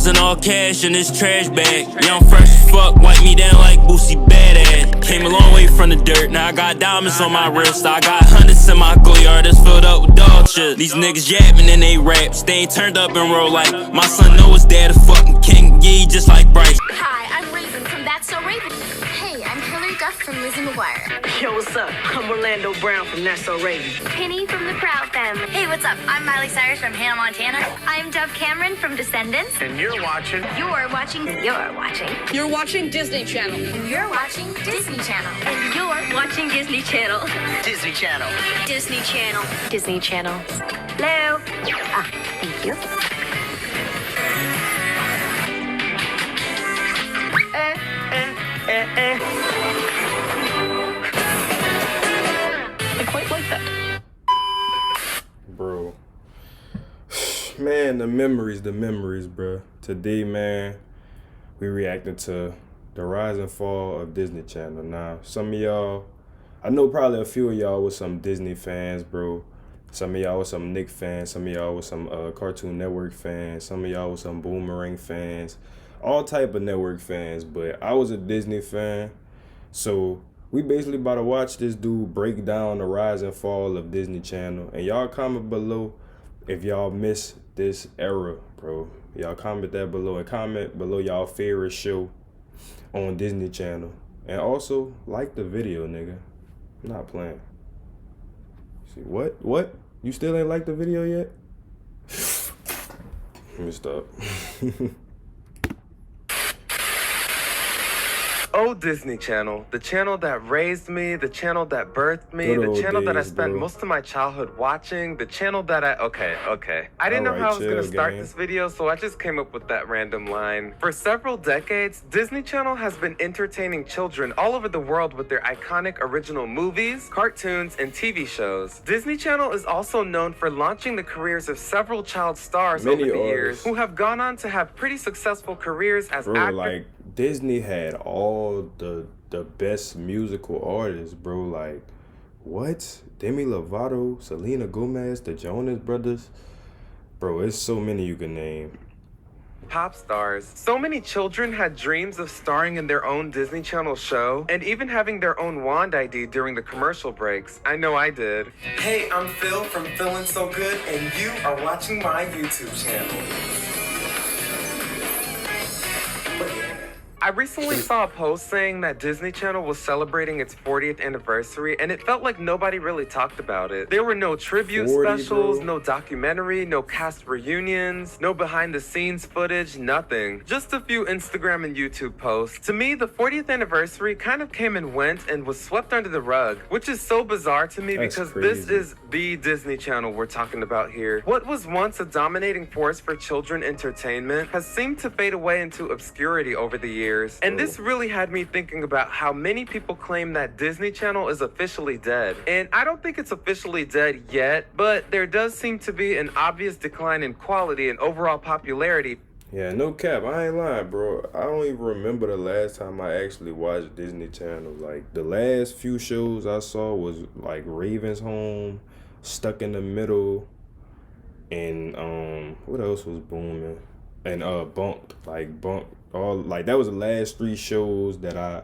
wasn't all cash in this trash bag. Yeah, I'm fresh as fuck, wipe me down like Boosie Badass. Came a long way from the dirt, now I got diamonds on my wrist. I got hundreds in my go-yard that's filled up with dog shit. These niggas yapping and they raps, they ain't turned up and roll like my son know his dad a fucking king, yeah, he just like Bryce. Hi, I'm Raven from That's So Raven. Hey, I'm Hillary Duff from Lizzie McGuire. Yo, what's up? I'm Orlando Brown from That's So Raven. Penny from the Proud Family. Hey, what's up? I'm Miley Cyrus from Hannah Montana. I'm Dove Cameron from Descendants. And you're watching You're watching Disney Channel. And you're watching Disney Channel. And you're watching Disney Channel. Disney Channel. Disney Channel. Disney Channel. Hello. Thank you. I quite like that. Bro. Man, the memories, bruh. Today, man, we reacting to the rise and fall of Disney Channel. Now, some of y'all, I know probably a few of y'all was some Disney fans, bro. Some of y'all was some Nick fans. Some of y'all was some Cartoon Network fans. Some of y'all was some Boomerang fans. All type of network fans, but I was a Disney fan. So we basically about to watch this dude break down the rise and fall of Disney Channel. And y'all comment below if y'all miss this era, bro. Y'all comment that below, and comment below y'all favorite show on Disney Channel. And also like the video, nigga. I'm not playing. See what? You still ain't like the video yet? Let me stop. Oh, Disney Channel, the channel that raised me, the channel that birthed me, the channel that I spent most of my childhood watching, the channel that okay. I didn't know how I was gonna start this video, so I just came up with that random line. For several decades, Disney Channel has been entertaining children all over the world with their iconic original movies, cartoons, and TV shows. Disney Channel is also known for launching the careers of several child stars over the years, who have gone on to have pretty successful careers as actors. Like, Disney had all the best musical artists, bro. Like, what? Demi Lovato, Selena Gomez, the Jonas Brothers. Bro, it's so many you can name. Pop stars. So many children had dreams of starring in their own Disney Channel show, and even having their own wand ID during the commercial breaks. I know I did. Hey, I'm Phil from Feeling So Good, and you are watching my YouTube channel. I recently saw a post saying that Disney Channel was celebrating its 40th anniversary, and it felt like nobody really talked about it. There were no tribute specials, no documentary, no cast reunions, no behind-the-scenes footage, nothing. Just a few Instagram and YouTube posts. To me, the 40th anniversary kind of came and went and was swept under the rug, which is so bizarre to me because this is the Disney Channel we're talking about here. What was once a dominating force for children entertainment has seemed to fade away into obscurity over the years. And this really had me thinking about how many people claim that Disney Channel is officially dead. And I don't think it's officially dead yet, but there does seem to be an obvious decline in quality and overall popularity. Yeah, no cap, I ain't lying, bro. I don't even remember the last time I actually watched Disney Channel. Like, the last few shows I saw was like Raven's Home, Stuck in the Middle, and what else was booming? And Bunked, all like that was the last 3 shows that I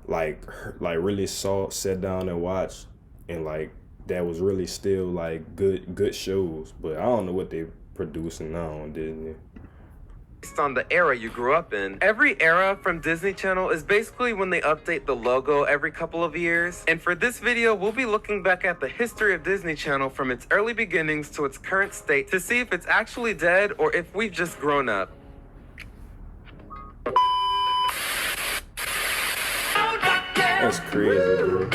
like really sat down and watched, and like that was really still like good shows. But I don't know what they producing now on Disney. Based on the era you grew up in. Every era from Disney Channel is basically when they update the logo every couple of years. And for this video, we'll be looking back at the history of Disney Channel from its early beginnings to its current state to see if it's actually dead or if we've just grown up. That's crazy, bro.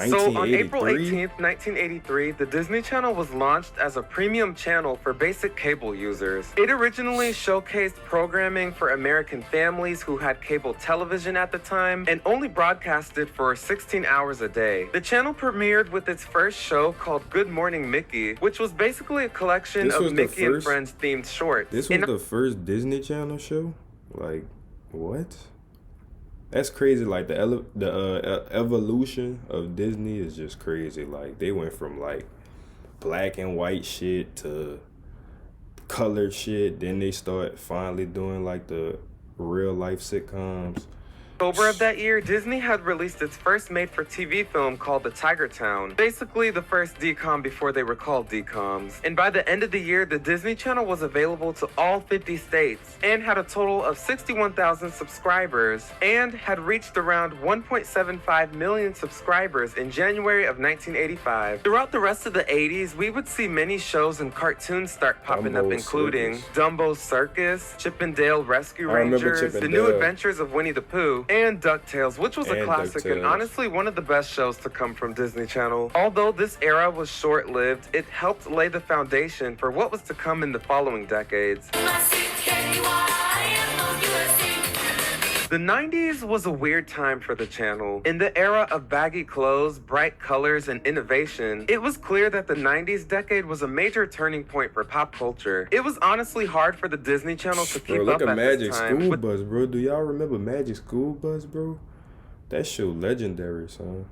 So on April 18th, 1983, the Disney Channel was launched as a premium channel for basic cable users. It originally showcased programming for American families who had cable television at the time and only broadcasted for 16 hours a day. The channel premiered with its first show called Good Morning Mickey, which was basically a collection of Mickey and Friends themed shorts. This was the first Disney Channel show? Like, what? That's crazy. Like the evolution of Disney is just crazy. Like they went from like black and white shit to colored shit. Then they start finally doing like the real life sitcoms. October of that year, Disney had released its first made-for-TV film called The Tiger Town, basically the first DCOM before they were called DCOMs. And by the end of the year, the Disney Channel was available to all 50 states and had a total of 61,000 subscribers and had reached around 1.75 million subscribers in January of 1985. Throughout the rest of the 80s, we would see many shows and cartoons start popping up, including Dumbo's Circus, Chip and Dale Rescue Rangers, The New Adventures of Winnie the Pooh, and DuckTales, which was a classic and honestly one of the best shows to come from Disney Channel. Although this era was short-lived, it helped lay the foundation for what was to come in the following decades. The 90s was a weird time for the channel. In the era of baggy clothes, bright colors, and innovation, it was clear that the 90s decade was a major turning point for pop culture. It was honestly hard for the Disney Channel to keep up at Magic this time. School Bus, bro. Do y'all remember Magic School Bus, bro? That show legendary, son.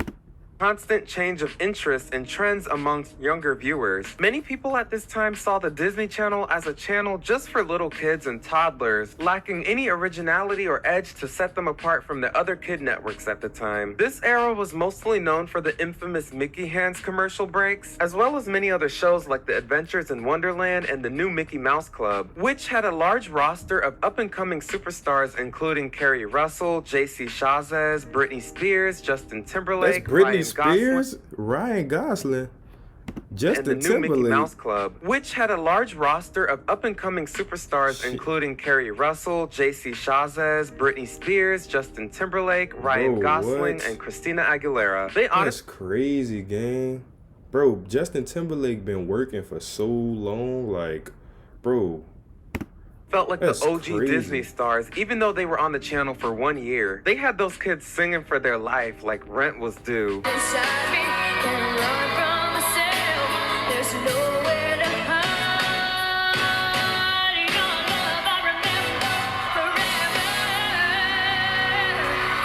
Constant change of interests and trends amongst younger viewers. Many people at this time saw the Disney Channel as a channel just for little kids and toddlers, lacking any originality or edge to set them apart from the other kid networks at the time. This era was mostly known for the infamous Mickey Hands commercial breaks, as well as many other shows like The Adventures in Wonderland and the new Mickey Mouse Club, which had a large roster of up-and-coming superstars including Kerry Russell, J.C. Chazes, Britney Spears, Justin Timberlake, Ryan Gosling, Justin and the new Timberlake. Mickey Mouse Club, which had a large roster of up-and-coming superstars including Kerry Russell, J.C. Chazes, Britney Spears, Justin Timberlake, Ryan Gosling, and Christina Aguilera. That's crazy, gang. Bro, Justin Timberlake been working for so long, like, bro. Felt like the OG Disney stars, even though they were on the channel for 1 year. They had those kids singing for their life like rent was due.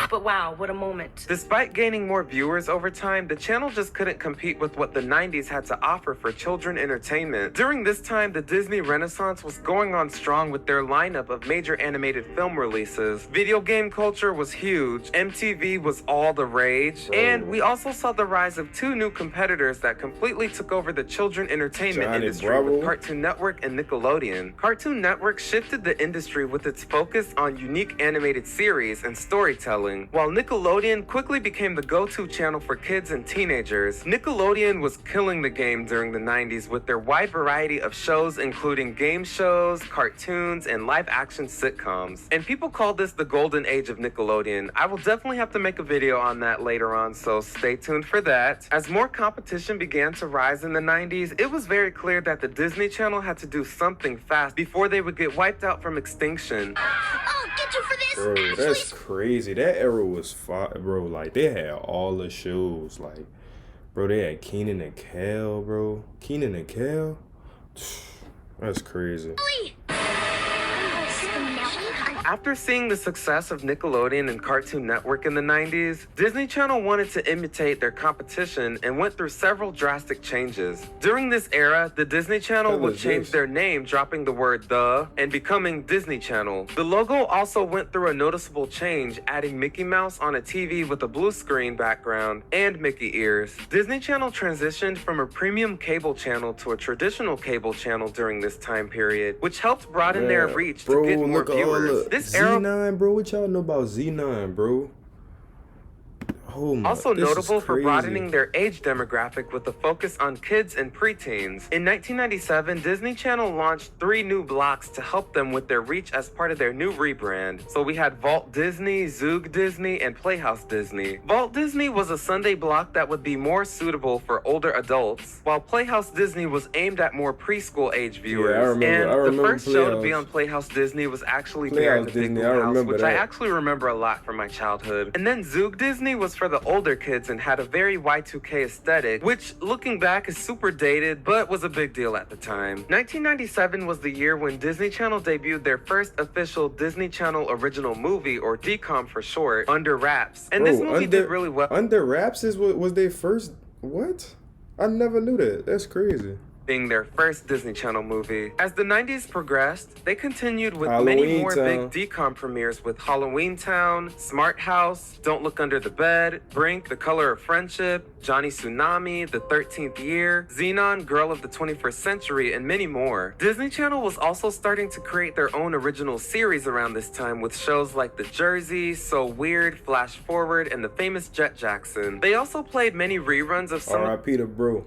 But wow, what a moment. Despite gaining more viewers over time, the channel just couldn't compete with what the 90s had to offer for children entertainment. During this time, the Disney Renaissance was going on strong with their lineup of major animated film releases. Video game culture was huge, MTV was all the rage, and we also saw the rise of two new competitors that completely took over the children entertainment industry with Cartoon Network and Nickelodeon. Cartoon Network shifted the industry with its focus on unique animated series and storytelling, while Nickelodeon quickly became the go-to channel for kids and teenagers. Nickelodeon was killing the game during the 90s with their wide variety of shows including game shows, cartoons, and live-action sitcoms. And people call this the golden age of Nickelodeon. I will definitely have to make a video on that later on, so stay tuned for that. As more competition began to rise in the 90s, it was very clear that the Disney Channel had to do something fast before they would get wiped out from extinction. I'll get you for this. Bro, that's crazy. That era was fire, bro. Like, they had all the shows. Like, bro, they had Kenan and Kel, bro. Kenan and Kel? That's crazy. After seeing the success of Nickelodeon and Cartoon Network in the 90s, Disney Channel wanted to imitate their competition and went through several drastic changes. During this era, the Disney Channel would change their name, dropping the word "the" and becoming Disney Channel. The logo also went through a noticeable change, adding Mickey Mouse on a TV with a blue screen background and Mickey ears. Disney Channel transitioned from a premium cable channel to a traditional cable channel during this time period, which helped broaden their reach to get more viewers. Z9, bro. What y'all know about Z9, bro? Oh my, also notable for broadening their age demographic with a focus on kids and preteens. In 1997, Disney Channel launched 3 new blocks to help them with their reach as part of their new rebrand. So we had Vault Disney, Zoog Disney, and Playhouse Disney. Vault Disney was a Sunday block that would be more suitable for older adults, while Playhouse Disney was aimed at more preschool age viewers. Yeah, I remember the first show to be on Playhouse Disney was actually Bear in the Big Blue House, which I actually remember a lot from my childhood. And then Zoog Disney was for the older kids and had a very Y2K aesthetic, which looking back is super dated, but was a big deal at the time. 1997 was the year when Disney Channel debuted their first official Disney Channel original movie, or DCOM for short, Under Wraps. And this movie did really well. Under Wraps was their first, what? I never knew that. That's crazy. being their first Disney Channel movie. As the 90s progressed, they continued with many Halloween more Town. big DCOM premieres with Halloween Town, Smart House, Don't Look Under the Bed, Brink, The Color of Friendship, Johnny Tsunami, The 13th Year, Xenon, Girl of the 21st Century, and many more. Disney Channel was also starting to create their own original series around this time with shows like The Jersey, So Weird, Flash Forward, and the famous Jet Jackson. They also played many reruns of some R.I.P. to bro.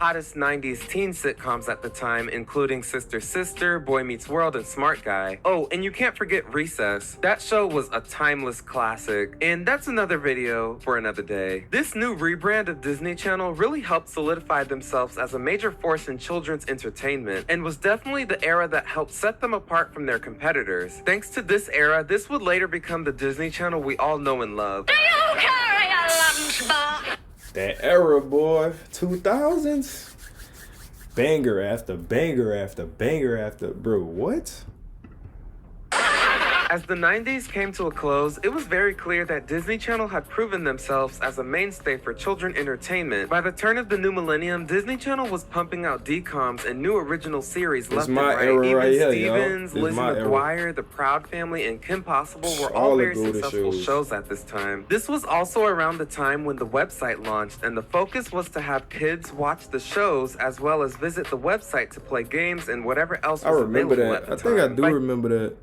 hottest 90s teen sitcoms at the time, including Sister Sister, Boy Meets World, and Smart Guy. Oh, and you can't forget Recess. That show was a timeless classic, and that's another video for another day. This new rebrand of Disney Channel really helped solidify themselves as a major force in children's entertainment, and was definitely the era that helped set them apart from their competitors. Thanks to this era, this would later become the Disney Channel we all know and love. Do you carry a lunchbox? That era, boy. 2000s. Banger after banger after banger after. Bro, what? As the 90s came to a close, it was very clear that Disney Channel had proven themselves as a mainstay for children entertainment. By the turn of the new millennium, Disney Channel was pumping out DCOMs and new original series left and my right. era Even right here, Stevens, yo. This Lizzie my era. McGuire, The Proud Family, and Kim Possible were All all the very golden successful shows at this time. This was also around the time when the website launched, and the focus was to have kids watch the shows as well as visit the website to play games and whatever else I was remember available that. at the I think I time. do By remember that.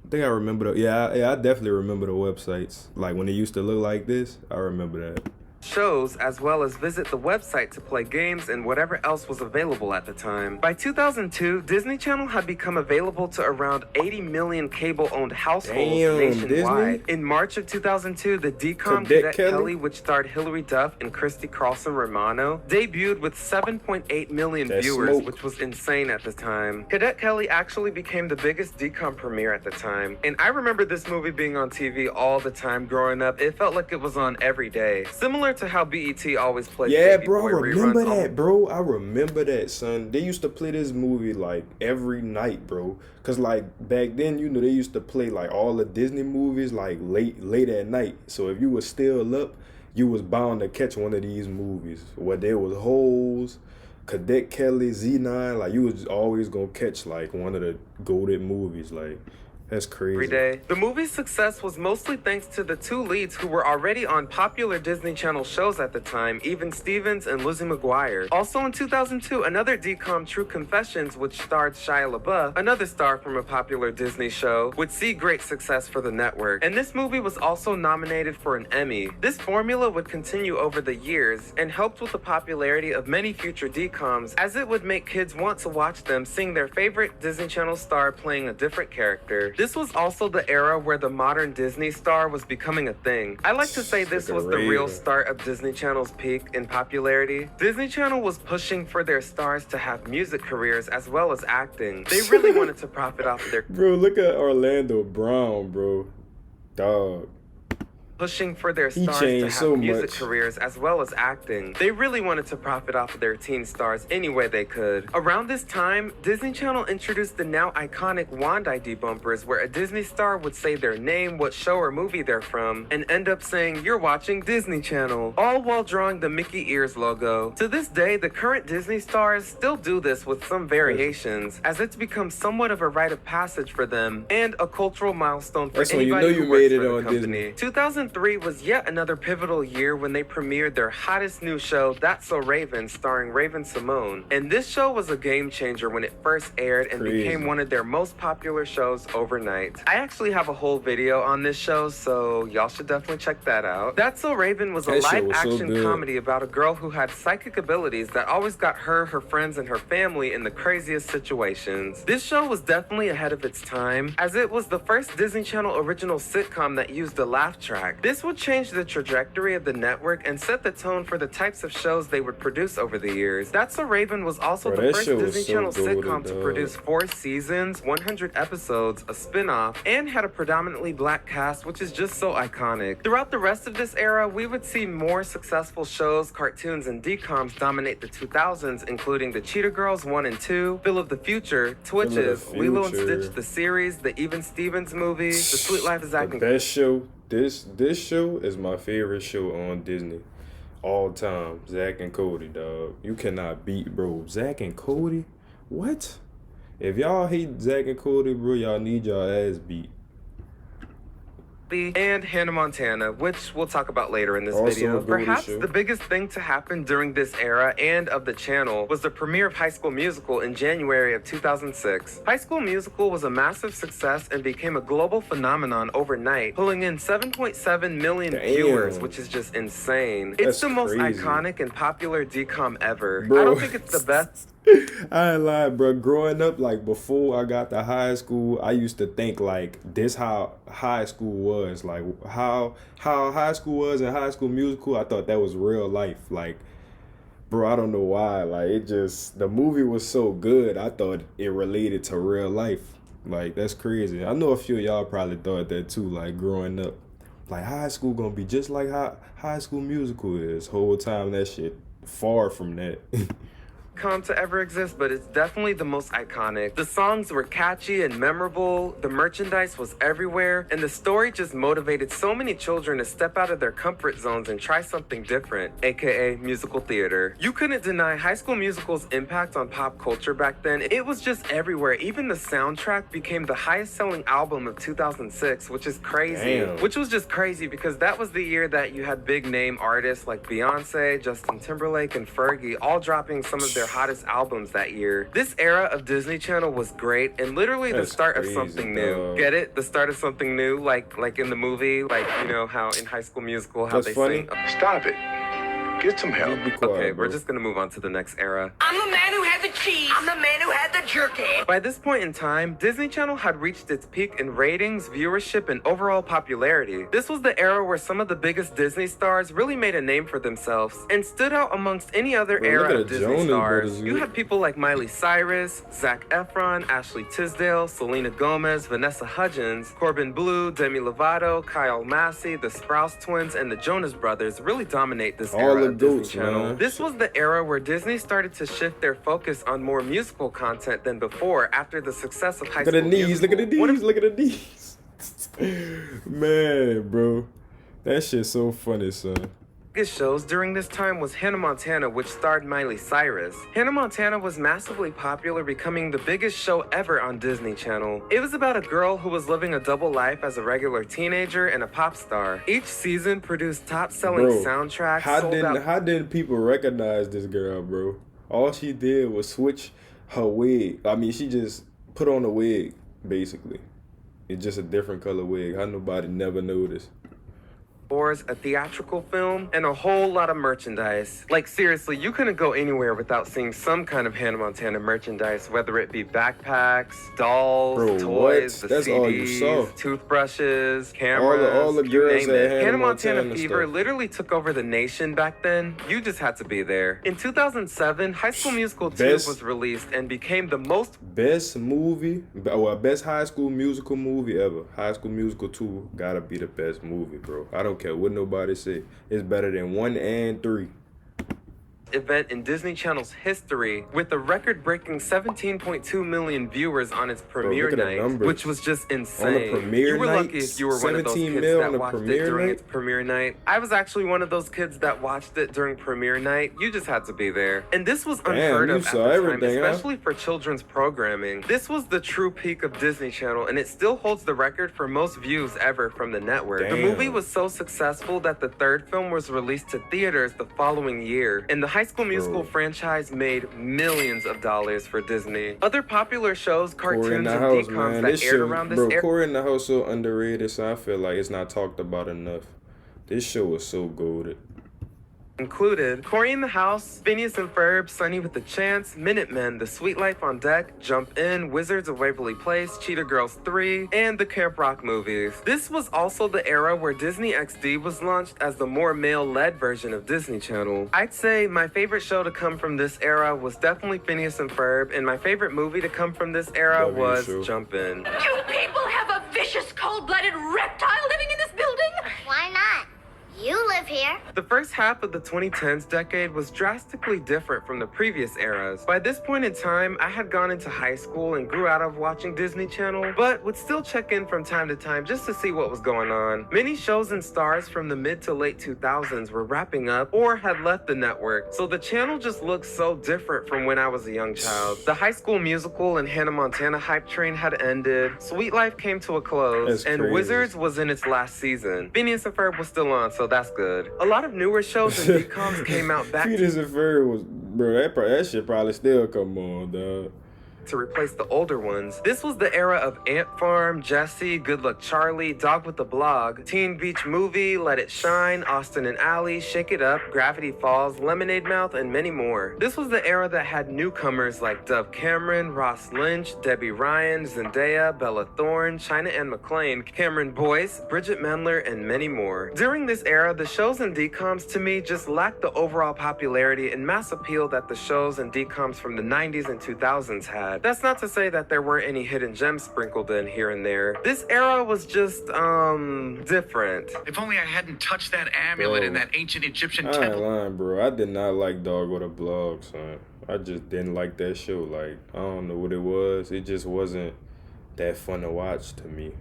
I think I remember the. Yeah, I definitely remember the websites. Like when they used to look like this. I remember that. shows as well as visit the website to play games and whatever else was available at the time. By 2002, Disney Channel had become available to around 80 million cable-owned households Damn, nationwide. Disney? In March of 2002, the DCOM Cadet Cadet Kelly? Kelly, which starred Hilary Duff and Christy Carlson Romano, debuted with 7.8 million That viewers, smoke. which was insane at the time. Cadet Kelly actually became the biggest DCOM premiere at the time, and I remember this movie being on TV all the time growing up. It felt like it was on every day. Similar to how BET always plays Yeah, Baby bro, Boy I remember reruns on- that, bro. I remember that, son. They used to play this movie like every night, bro. Cause like back then, you know, they used to play like all the Disney movies like late at night. So if you was still up, you was bound to catch one of these movies. Where there was Holes, Cadet Kelly, Z9. Like you was always gonna catch like one of the golden movies. Like that's crazy. every day. The movie's success was mostly thanks to the two leads who were already on popular Disney Channel shows at the time, Even Stevens and Lizzie McGuire. Also in 2002, another DCOM, True Confessions, which starred Shia LaBeouf, another star from a popular Disney show, would see great success for the network. And this movie was also nominated for an Emmy. This formula would continue over the years and helped with the popularity of many future DCOMs, as it would make kids want to watch them seeing their favorite Disney Channel star playing a different character. This was also the era where the modern Disney star was becoming a thing. I like to say this was the real start of Disney Channel's peak in popularity. Disney Channel was pushing for their stars to have music careers as well as acting. They really wanted to profit off their Bro, look at Orlando Brown, bro. Dog. pushing for their He stars to changed have so music much. careers as well as acting. They really wanted to profit off of their teen stars any way they could. Around this time, Disney Channel introduced the now iconic Wand ID bumpers, where a Disney star would say their name, what show or movie they're from, and end up saying, "You're watching Disney Channel," all while drawing the Mickey Ears logo. To this day, the current Disney stars still do this with some variations, as it's become somewhat of a rite of passage for them and a cultural milestone for That's when you anybody know you who works made it for the on company. Disney. 2003 was yet another pivotal year when they premiered their hottest new show, That's So Raven, starring Raven Simone. And this show was a game changer when it first aired and Crazy. became one of their most popular shows overnight. I actually have a whole video on this show, so y'all should definitely check that out. That's So Raven was a That shit was so live-action good. comedy about a girl who had psychic abilities that always got her friends, and her family in the craziest situations. This show was definitely ahead of its time, as it was the first Disney Channel original sitcom that used a laugh track. This would change the trajectory of the network and set the tone for the types of shows they would produce over the years. That's So Raven was also Bro, the that first show was Disney so Channel golden, sitcom to dog. produce 4 seasons, 100 episodes, a spin-off, and had a predominantly black cast, which is just so iconic. Throughout the rest of this era, we would see more successful shows, cartoons, and DCOMs dominate the 2000s, including the Cheetah Girls 1 and 2, Phil of the Future, Twitches, Lilo and Future. Stitch the series, the Even Stevens movie, The Sweet Life of Zack The and best show. This show is my favorite show on Disney. all time. Zach and Cody, dog. You cannot beat, bro. Zach and Cody? What? If y'all hate Zach and Cody, bro, y'all need y'all ass beat. And Hannah Montana, which we'll talk about later in this Also video. a Goldie Perhaps show. the biggest thing to happen during this era and of the channel was the premiere of High School Musical in January of 2006. High School Musical was a massive success and became a global phenomenon overnight, pulling in 7.7 million Damn. viewers, which is just insane. That's It's the most crazy. iconic and popular DCOM ever. Bro. I don't think it's the best. I ain't lying, bro. Growing up, like before I got to high school, I used to think like this how high school was, like how high school was in High School Musical. I thought that was real life, like, bro. I don't know why, like it just the movie was so good. I thought it related to real life. Like that's crazy. I know a few of y'all probably thought that too, like growing up, like high school gonna be just like High School Musical is. Whole time that shit far from that. To ever exist, but it's definitely the most iconic. The songs were catchy and memorable, the merchandise was everywhere, and the story just motivated so many children to step out of their comfort zones and try something different, aka musical theater. You couldn't deny High School Musical's impact on pop culture back then. It was just everywhere. Even the soundtrack became the highest selling album of 2006, which is crazy. Damn. Which was just crazy because that was the year that you had big name artists like Beyonce, Justin Timberlake, and Fergie all dropping some of their hottest albums that year. This era of Disney Channel was great and literally That's the start crazy, of something new. dog. Get it? The start of something new, like in the movie, like you know how in High School Musical how That's they funny. sing. Stop it. Get some help. Be quiet, Okay, bro. we're just gonna move on to the next era. I'm the man who had the cheese. I'm the man who had the jerky. By this point in time, Disney Channel had reached its peak in ratings, viewership, and overall popularity. This was the era where some of the biggest Disney stars really made a name for themselves and stood out amongst any other Bro, look era at of the Disney Jonas stars. Brothers, You dude. had people like Miley Cyrus, Zac Efron, Ashley Tisdale, Selena Gomez, Vanessa Hudgens, Corbin Bleu, Demi Lovato, Kyle Massey, the Sprouse Twins, and the Jonas Brothers really dominate this All era the of Disney goats, Channel. man. This was the era where Disney started to shift their focus on more musical content than before after the success of High Look at the School knees, Musical. look at the One of knees, look at the knees. Man, bro. That shit's so funny, son. biggest shows during this time was Hannah Montana, which starred Miley Cyrus. Hannah Montana was massively popular, becoming the biggest show ever on Disney Channel. It was about a girl who was living a double life as a regular teenager and a pop star. Each season produced top-selling Bro, soundtracks, How sold out didn't people recognize this girl, bro? All she did was switch her wig. I mean, she just put on a wig, basically. It's just a different color wig. How nobody never noticed? a theatrical film, and a whole lot of merchandise. Like seriously, you couldn't go anywhere without seeing some kind of Hannah Montana merchandise, whether it be backpacks, dolls, Bro, toys, what? the That's CDs, all you saw. toothbrushes, cameras, all the you girls name had it. Hannah Montana Montana fever stuff. literally took over the nation back then. You just had to be there. In 2007, High School Musical 2 Best- was released and became the most Best movie, well, best High School Musical movie ever. High School Musical 2 gotta be the best movie, bro. I don't care what nobody say. It's better than 1 and 3. event in Disney Channel's history, with a record-breaking 17.2 million viewers on its premiere look at the night, numbers. which was just insane. premiere you were night, lucky if you were one of those 17 kids mil that on the watched it premiere during night? its premiere night. I was actually one of those kids that watched it during premiere night. You just had to be there. And this was unheard you of at saw the time, everything, huh? especially for children's programming. This was the true peak of Disney Channel, and it still holds the record for most views ever from the network. The Damn. movie was so successful that the third film was released to theaters the following year, and the High School Musical Bro. franchise made millions of dollars for Disney. Other popular shows, Corey in cartoons, the and House, DComs man. that This aired shit, around this bro, era Corey in the House so underrated, so I feel like it's not talked about enough. This show was so goated. included Corey in the House, Phineas and Ferb, Sunny with a Chance, Minutemen, The Sweet Life on Deck, Jump In, Wizards of Waverly Place, Cheetah Girls 3, and the Camp Rock movies. This was also the era where Disney XD was launched as the more male-led version of Disney Channel. I'd say my favorite show to come from this era was definitely Phineas and Ferb, and my favorite movie to come from this era Love you, was show. Jump In. You people have a vicious, cold-blooded reptile living in this building? Why not? You live here. The first half of the 2010s decade was drastically different from the previous eras. By this point in time, I had gone into high school and grew out of watching Disney Channel, but would still check in from time to time just to see what was going on. Many shows and stars from the mid to late 2000s were wrapping up or had left the network, so the channel just looked so different from when I was a young child. The High School Musical and Hannah Montana hype train had ended, Sweet Life came to a close, and Wizards was in its last season. Phineas and Ferb was still on, so that's good. A lot of newer shows and DComs came out back Phineas and Ferb was, bro, that shit probably still come on, dog. To replace the older ones. This was the era of Ant Farm, Jessie, Good Luck Charlie, Dog with the Blog, Teen Beach Movie, Let It Shine, Austin and Ally, Shake It Up, Gravity Falls, Lemonade Mouth, and many more. This was the era that had newcomers like Dove Cameron, Ross Lynch, Debbie Ryan, Zendaya, Bella Thorne, China Ann McClain, Cameron Boyce, Bridget Mendler, and many more. During this era, the shows and DComs to me just lacked the overall popularity and mass appeal that the shows and DComs from the 90s and 2000s had. That's not to say that there weren't any hidden gems sprinkled in here and there. This era was just, different. If only I hadn't touched that amulet in that ancient Egyptian temple. I ain't lying, bro. I did not like Dog with a Blog, son. I just didn't like that show. Like, I don't know what it was. It just wasn't that fun to watch to me.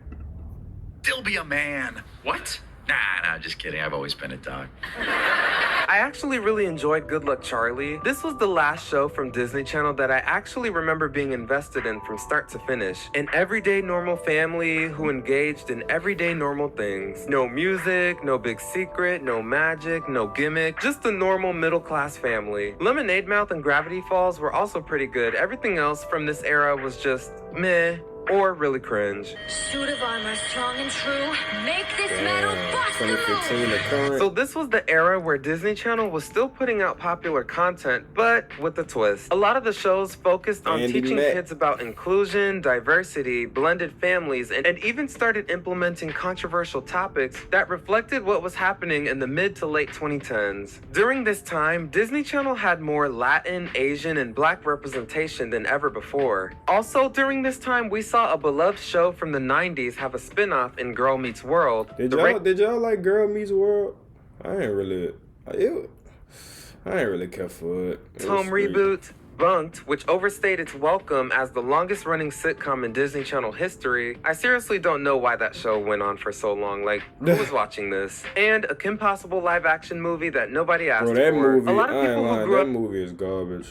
Still be a man. What? Nah, just kidding. I've always been a dog. I actually really enjoyed Good Luck Charlie. This was the last show from Disney Channel that I actually remember being invested in from start to finish. An everyday normal family who engaged in everyday normal things. No music, no big secret, no magic, no gimmick, just a normal middle-class family. Lemonade Mouth and Gravity Falls were also pretty good. Everything else from this era was just meh or really cringe. Suit of armor, strong and true. Make this metal bust. 2015 to current. So this was the era where Disney Channel was still putting out popular content, but with a twist. A lot of the shows focused on Andy teaching Mack. kids about inclusion, diversity, blended families, and even started implementing controversial topics that reflected what was happening in the mid to late 2010s. During this time, Disney Channel had more Latin, Asian, and Black representation than ever before. Also, during this time, we saw a beloved show from the 90s have a spin-off in Girl Meets World. Did y'all like Girl Meets World? I ain't really care for it. It was Home straight. reboot, Bunked, which overstayed its welcome as the longest running sitcom in Disney Channel history. I seriously don't know why that show went on for so long. Like, who was watching this? And a Kim Possible live action movie that nobody asked Bro, that for. movie, A lot of I ain't people who lying, grew that up movie is garbage.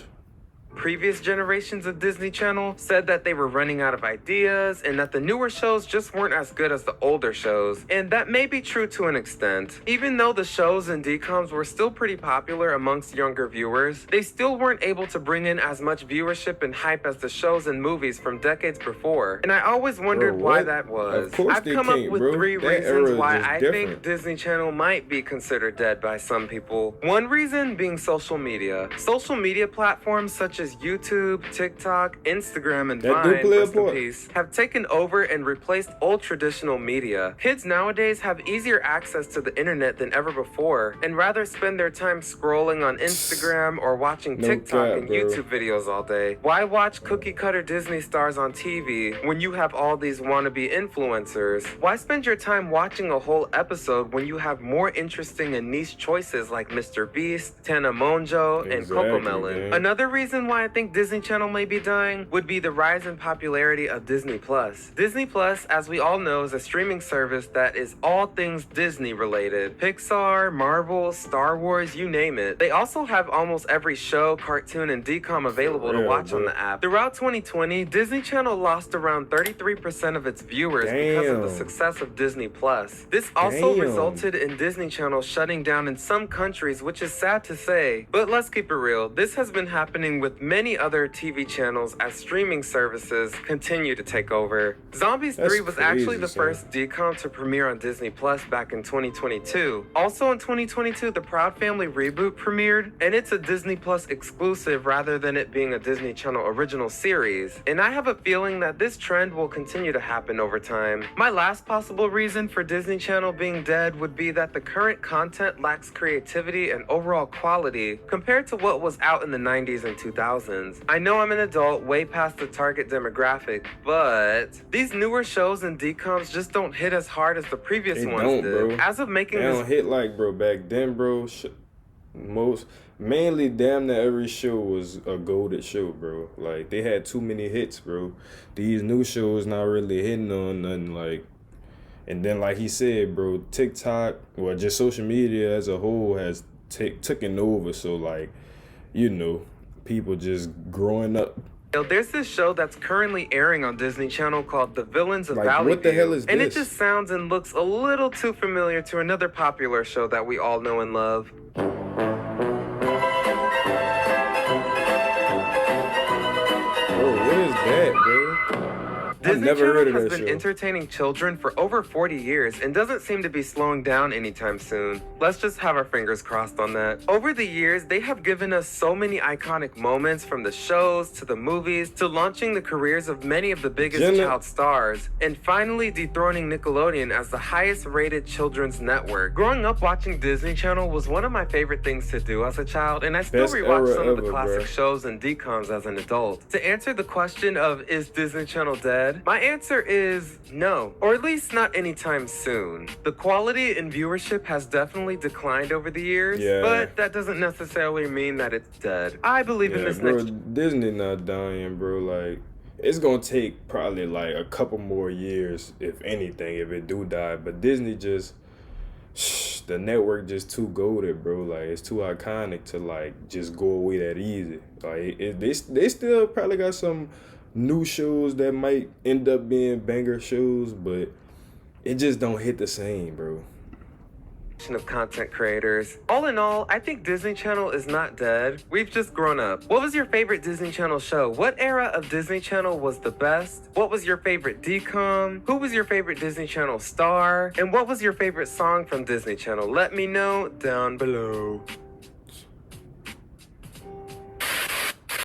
previous generations of Disney Channel said that they were running out of ideas and that the newer shows just weren't as good as the older shows. And that may be true to an extent. Even though the shows and DComs were still pretty popular amongst younger viewers, they still weren't able to bring in as much viewership and hype as the shows and movies from decades before. And I always wondered Bro, why what? that was. Of course I've they come up can't, with bro. 3 That era reasons is why just I different. think Disney Channel might be considered dead by some people. One reason being social media. Social media platforms such as YouTube, TikTok, Instagram, and That do Vine, play a rest in part. peace, have taken over and replaced old traditional media. Kids nowadays have easier access to the internet than ever before, and rather spend their time scrolling on Instagram or watching No TikTok cap, and bro. YouTube videos all day. Why watch cookie cutter Disney stars on TV when you have all these wannabe influencers? Why spend your time watching a whole episode when you have more interesting and niche choices like Mr. Beast, Tana Mongeau, and Coco Exactly, Melon? man. Another reason why I think Disney Channel may be dying would be the rise in popularity of Disney Plus. Disney Plus, as we all know, is a streaming service that is all things Disney related. Pixar, Marvel, Star Wars, you name it. They also have almost every show, cartoon, and DCOM available to real, watch on bro. the app. Throughout 2020, Disney Channel lost around 33% of its viewers because of the Damn. success of Disney Plus. This also Damn. resulted in Disney Channel shutting down in some countries, which is sad to say. But let's keep it real. This has been happening with many other TV channels as streaming services continue to take over. Zombies That's 3 was actually the crazy, son. first DCOM to premiere on Disney Plus back in 2022. Also in 2022, the Proud Family reboot premiered, and it's a Disney Plus exclusive rather than it being a Disney Channel original series. And I have a feeling that this trend will continue to happen over time. My last possible reason for Disney Channel being dead would be that the current content lacks creativity and overall quality compared to what was out in the 90s and 2000s. 2000s. I know I'm an adult, way past the target demographic, but these newer shows and DComs just don't hit as hard as the previous They ones don't, did. bro. As of making They this don't hit like, bro, back then, bro. Mainly damn near every show was a goated show, bro. Like, they had too many hits, bro. These new shows not really hitting on nothing, like. And then, like he said, bro, TikTok, well, just social media as a whole has taken over. So, like, you know, people just growing up. There's this show that's currently airing on Disney Channel called The Villains of Like, Valley what the View, hell is and it this? just sounds and looks a little too familiar to another popular show that we all know and love. Bro, what is that, bro? I've Disney never Channel heard of has that been show. entertaining children for over 40 years and doesn't seem to be slowing down anytime soon. Let's just have our fingers crossed on that. Over the years, they have given us so many iconic moments, from the shows to the movies to launching the careers of many of the biggest child stars, and finally dethroning Nickelodeon as the highest rated children's network. Growing up watching Disney Channel was one of my favorite things to do as a child, and I still Best rewatch era some of the ever, classic bruh. shows and DComs as an adult. To answer the question of is Disney Channel dead, my answer is no, or at least not anytime soon. The quality and viewership has definitely declined over the years, Yeah. but that doesn't necessarily mean that it's dead. I believe in Yeah, this bro, next Disney not dying, bro. Like, it's gonna take probably like a couple more years, if anything, if it do die. But Disney just, the network just too goated, bro. Like, it's too iconic to like just go away that easy. Like, they still probably got some new shows that might end up being banger shows, but it just don't hit the same, bro. of content creators. All in all, I think Disney Channel is not dead. We've just grown up. What was your favorite Disney Channel show? What era of Disney Channel was the best? What was your favorite DCOM? Who was your favorite Disney Channel star? And what was your favorite song from Disney Channel? Let me know down below.